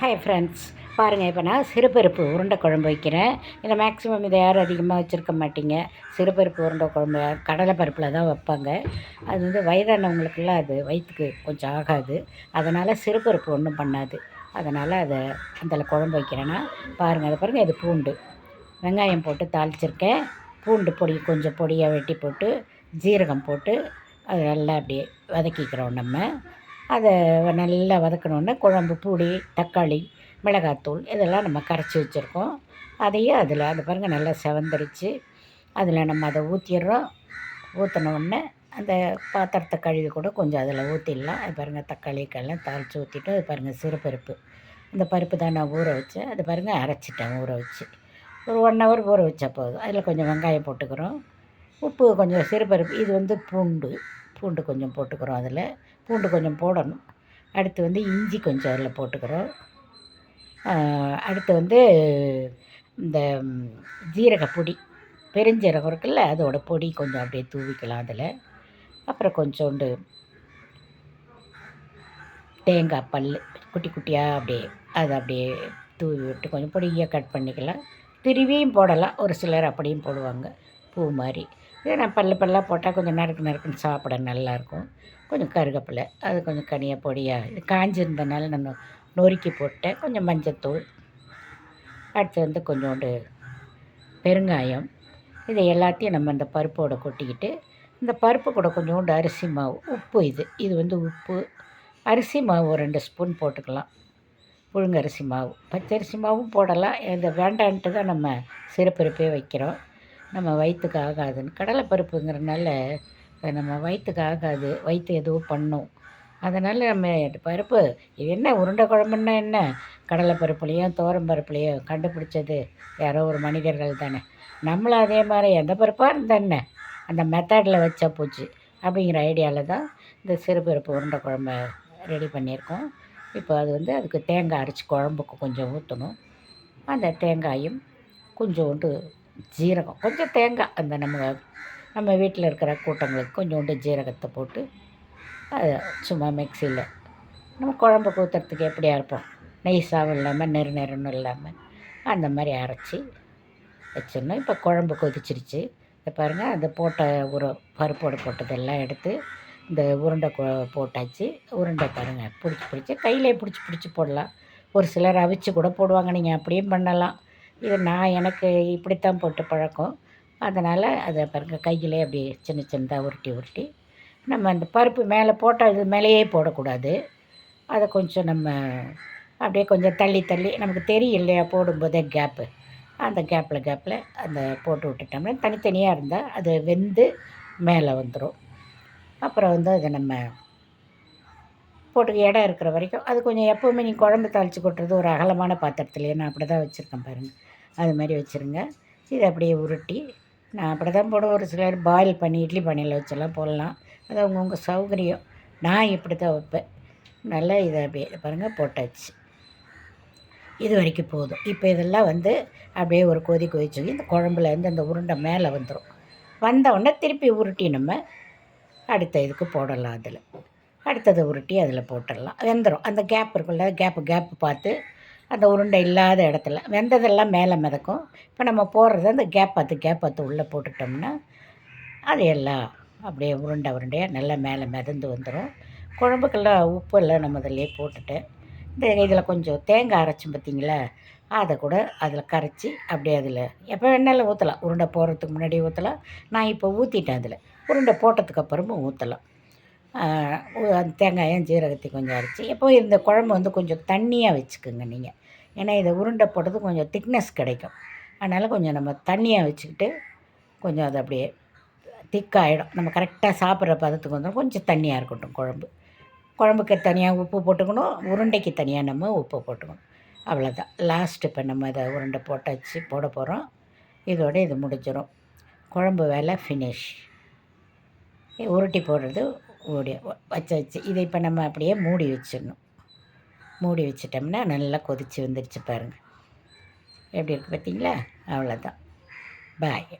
Hi friends, பாருங்கள். இப்போ நான் சிறுபருப்பு உருண்டை குழம்பு வைக்கிறேன். இதை மேக்ஸிமம் இதை யாரும் அதிகமாக வச்சுருக்க மாட்டீங்க. சிறுபருப்பு உருண்டை குழம்பு கடலைப்பருப்பில் தான் வைப்பாங்க. அது வந்து வயதானவங்களுக்கெல்லாம் அது வயிற்றுக்கு கொஞ்சம் ஆகாது. அதனால் சிறுபருப்பு ஒன்றும் பண்ணாது. அதனால் அதை அதில் குழம்பு வைக்கிறேன்னா பாருங்கள். அதை பாருங்கள், இது பூண்டு வெங்காயம் போட்டு தாளிச்சிருக்கேன். பூண்டு பொடி கொஞ்சம் பொடியாக வெட்டி போட்டு ஜீரகம் போட்டு அதை நல்லா அப்படியே வதக்கிக்கிறோம். நம்ம அதை நல்லா வதக்கணுன்னா குழம்பு பொடி, தக்காளி, மிளகாத்தூள் இதெல்லாம் நம்ம கரைச்சி வச்சுருக்கோம். அதையும் அதில் அது பாருங்கள் நல்லா செவந்துருச்சு. அதில் நம்ம அதை ஊற்றிடுறோம். ஊற்றினோடனே அந்த பாத்திரத்தை கழுவி கூட கொஞ்சம் அதில் ஊற்றிடலாம். அது பாருங்கள், தக்காளிக்கெல்லாம் தாளித்து ஊற்றிட்டு அது பாருங்கள் சிறுபருப்பு. இந்த பருப்பு தான் நான் ஊற வச்சேன். அது பாருங்கள் அரைச்சிட்டேன் ஊற வச்சு. ஒரு 1 ஹவர் ஊற வச்சா போதும். அதில் கொஞ்சம் வெங்காயம் போட்டுக்கிறோம். உப்பு கொஞ்சம், சிறுபருப்பு இது வந்து பூண்டு கொஞ்சம் போட்டுக்கிறோம். அதில் பூண்டு கொஞ்சம் போடணும். அடுத்து வந்து இஞ்சி கொஞ்சம் அதில் போட்டுக்கிறோம். அடுத்து வந்து இந்த ஜீரகப்பொடி, பெருஞ்சீரகம் இருக்குல்ல, அதோட பொடி கொஞ்சம் அப்படியே தூவிக்கலாம் அதில். அப்புறம் கொஞ்சோண்டு தேங்காய் பல் குட்டி குட்டியாக அப்படியே அதை அப்படியே தூவி விட்டு கொஞ்சம் பொடியாக கட் பண்ணிக்கலாம். திருவியும் போடலாம், ஒரு சிலர் அப்படியும் போடுவாங்க பூ மாதிரி. இதை நான் பல்லாக போட்டால் கொஞ்சம் நறுக்குன்னு சாப்பிட நல்லாயிருக்கும். கொஞ்சம் கருவேப்பிலை, அது கொஞ்சம் கனியாக பொடியாக இது காஞ்சிருந்தனால நான் நொறுக்கி போட்டேன். கொஞ்சம் மஞ்சத்தூள், அடுத்து வந்து கொஞ்சோண்டு பெருங்காயம். இதை எல்லாத்தையும் நம்ம இந்த பருப்போடு கொட்டிக்கிட்டு, இந்த பருப்பு கூட கொஞ்சோண்டு அரிசி மாவு, உப்பு, இது வந்து உப்பு, அரிசி மாவு ஒரு 2 ஸ்பூன் போட்டுக்கலாம். புழுங்கரிசி மாவு, பச்சரிசி மாவும் போடலாம். இது வேண்டான்ட்டு தான் நம்ம சிறுபருப்பே வைக்கிறோம். நம்ம வயிற்றுக்கு ஆகாதுன்னு. கடலைப்பருப்புங்கிறனால நம்ம வயிற்றுக்கு ஆகாது, வயிற்று எதுவும் பண்ணும். அதனால் நம்ம பருப்பு இது என்ன உருண்டை குழம்புன்னா என்ன, கடலைப்பருப்புலேயும் பருப்புலேயும் கண்டுபிடிச்சது யாரோ ஒரு மனிதர்கள் தானே. நம்மளும் அதே மாதிரி எந்த பருப்பாக இருந்தால் என்ன, அந்த மெத்தடில் வச்சா போச்சு அப்படிங்கிற ஐடியாவில் தான் இந்த சிறுபருப்பு உருண்டை குழம்ப ரெடி பண்ணியிருக்கோம். இப்போ அது வந்து அதுக்கு தேங்காய் அரைச்சி குழம்புக்கு கொஞ்சம் ஊற்றணும். அந்த தேங்காயும் கொஞ்சோண்டு ஜீரகம், கொஞ்சம் தேங்காய், அந்த நம்ம வீட்டில் இருக்கிற கூட்டங்களுக்கு கொஞ்சோண்டு ஜீரகத்தை போட்டு அதை சும்மா மிக்சியில் நம்ம குழம்புக்கு ஊற்றுறதுக்கு எப்படியா இருப்போம், நெய்சாவும் இல்லாமல் நெருன்னு இல்லாமல் அந்த மாதிரி அரைச்சி வச்சிடணும். இப்போ குழம்பு கொதிச்சிருச்சு. இதை பாருங்கள், அந்த போட்ட பருப்போடு போட்டதெல்லாம் எடுத்து இந்த உருண்டை போட்டாச்சு. உருண்டை பாருங்கள் பிடிச்சி கையிலே பிடிச்சி போடலாம். ஒரு சிலர் அவிச்சு கூட போடுவாங்க, நீங்கள் அப்படியும் பண்ணலாம். இது எனக்கு இப்படித்தான் போட்டு பழக்கம். அதனால் அதை பாருங்கள் கையிலே அப்படியே சின்னதாக உருட்டி நம்ம அந்த பருப்பு மேலே போட்டால் இது மேலேயே போடக்கூடாது. அதை கொஞ்சம் நம்ம அப்படியே கொஞ்சம் தள்ளி நமக்கு தெரியும் இல்லையா, போடும்போதே கேப்பு, அந்த கேப்பில் அந்த போட்டு விட்டுட்டோம்னா தனித்தனியாக இருந்தால் அது வெந்து மேலே வந்துடும். அப்புறம் வந்து அதை நம்ம போட்டு இடம் இருக்கிற வரைக்கும் அது கொஞ்சம், எப்போவுமே நீங்கள் குழம்பு தாளித்து கொட்டுறது ஒரு அகலமான பாத்திரத்துலேயே நான் அப்படி தான் வச்சுருக்கேன் பாருங்கள். அது மாதிரி வச்சுருங்க. இதை அப்படியே உருட்டி நான் அப்படி தான் போடுவேன். ஒரு சிலர் பாயில் பண்ணி இட்லி பானையில் வச்செல்லாம் போடலாம். அது அவங்கவுங்க சௌகரியம். நான் இப்படி தான் வைப்பேன். நல்லா இதை அப்படியே பாருங்கள் போட்டாச்சு. இது வரைக்கும் போதும். இப்போ இதெல்லாம் வந்து அப்படியே ஒரு கொதிச்சு இந்த குழம்புலேருந்து அந்த உருண்டை மேலே வந்துடும். வந்தவுடனே திருப்பி உருட்டி நம்ம அடுத்த இதுக்கு போடலாம். அதில் அடுத்ததை உருட்டி அதில் போட்டுடலாம். வெந்துடும். அந்த கேப் இருக்குல்ல, கேப்பு பார்த்து அந்த உருண்டை இல்லாத இடத்துல வெந்ததெல்லாம் மேலே மிதக்கும். இப்போ நம்ம போடுறது அந்த கேப் பார்த்து உள்ளே போட்டுட்டோம்னா அது எல்லாம் அப்படியே உருண்டையாக நல்லா மேலே மிதந்து வந்துடும். குழம்புக்கெல்லாம் உப்பெல்லாம் நம்ம அதிலே போட்டுட்டேன். இந்த இதில் கொஞ்சம் தேங்காய் அரைச்சி பார்த்திங்களா, அதை கூட அதில் கரைச்சி அப்படியே அதில் எப்போ வேணாலும் ஊற்றலாம். உருண்டை போடுறதுக்கு முன்னாடி ஊற்றலாம். நான் இப்போ ஊற்றிட்டேன். அதில் உருண்டை போட்டதுக்கப்புறமும் ஊற்றலாம். அந்த தேங்காயும் ஜீரகத்தையும் கொஞ்சம் அரைச்சி, எப்போ இந்த குழம்பு வந்து கொஞ்சம் தண்ணியாக வச்சுக்கோங்க நீங்கள். ஏன்னா இதை உருண்டை போட்டது கொஞ்சம் திக்னஸ் கிடைக்கும். அதனால் கொஞ்சம் நம்ம தண்ணியாக வச்சுக்கிட்டு கொஞ்சம் அது அப்படியே திக்காகிடும். நம்ம கரெக்டாக சாப்பிட்ற பதத்துக்கு வந்துடும். கொஞ்சம் தண்ணியாக இருக்கட்டும் குழம்பு. குழம்புக்கு தனியாக உப்பு போட்டுக்கணும், உருண்டைக்கு தனியாக நம்ம உப்பு போட்டுக்கணும். அவ்வளோதான். லாஸ்ட்டு இப்போ நம்ம அதை உருண்டை போட்டாச்சு, போட போகிறோம். இதோடு இது முடிஞ்சிடும். குழம்பு வேலை ஃபினிஷ். உருட்டி போடுறது வச்சாச்சு. இதை இப்போ நம்ம அப்படியே மூடி வச்சிடணும். மூடி வச்சிட்டோம்னா நல்லா கொதித்து வந்துருச்சு பாருங்கள். எப்படி இருக்குது பார்த்தீங்களா? அவ்வளோதான். பாய்.